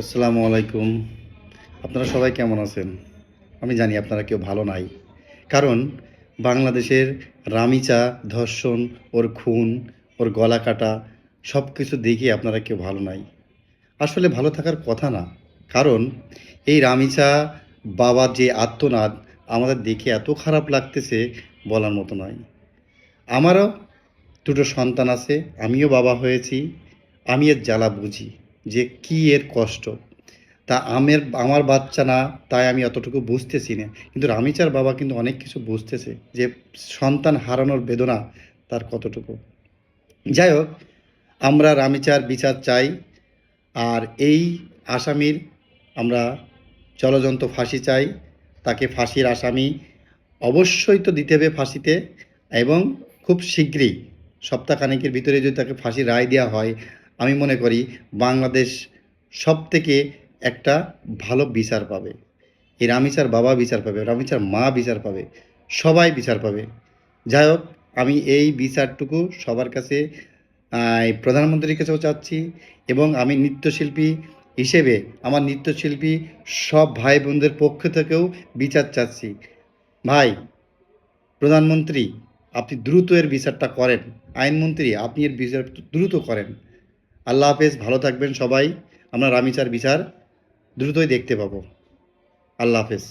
আসসালামু আলাইকুম। আপনারা সবাই কেমন আছেন? আমি জানি আপনারা কেউ ভালো নাই। কারণ বাংলাদেশের রামিচা, ধর্ষণ, ওর খুন, ওর গলা কাটা সবকিছু দেখে আপনারা কেউ ভালো নাই। আসলে ভালো থাকার কথা না। কারণ এই রামিচা বাবার যে আর্তনাদ আমাদের দেখে এত খারাপ লাগতেছে বলার মতো নয়। আমারও দুটো সন্তান আছে, আমিও বাবা হয়েছি। আমি এর জ্বালা বুঝি যে কী এর কষ্ট। তা আমার বাচ্চা না, তাই আমি অতটুকু বুঝতেছি না। কিন্তু রামিচার বাবা কিন্তু অনেক কিছু বুঝতেছে যে সন্তান হারানোর বেদনা তার কতটুকু। যাই হোক, আমরা রামিচার বিচার চাই। আর এই আসামির আমরা জলজন্ত ফাঁসি চাই। তাকে ফাঁসির আসামি অবশ্যই তো দিতে হবে ফাঁসিতে, এবং খুব শীঘ্রই সপ্তাহখানেকের ভিতরে যদি তাকে ফাঁসির রায় দেওয়া হয়, আমি মনে করি বাংলাদেশ সবথেকে একটা ভালো বিচার পাবে। এই রামিচার বাবা বিচার পাবে, রামিচার মা বিচার পাবে, সবাই বিচার পাবে। যাই হোক, আমি এই বিচারটুকু সবার কাছে প্রধানমন্ত্রীর কাছেও চাচ্ছি, এবং আমি নৃত্যশিল্পী হিসেবে আমার নৃত্যশিল্পী সব ভাই বোনদের পক্ষ থেকেও বিচার চাচ্ছি। ভাই, প্রধানমন্ত্রী, আপনি দ্রুত এর বিচারটা করেন। আইনমন্ত্রী, আপনি এর বিচার দ্রুত করেন। আল্লাহ হাফেজ, ভালো থাকবেন সবাই। আমরা রামিচার বিচার দ্রুতই দেখতে পাবো। আল্লাহ হাফেজ।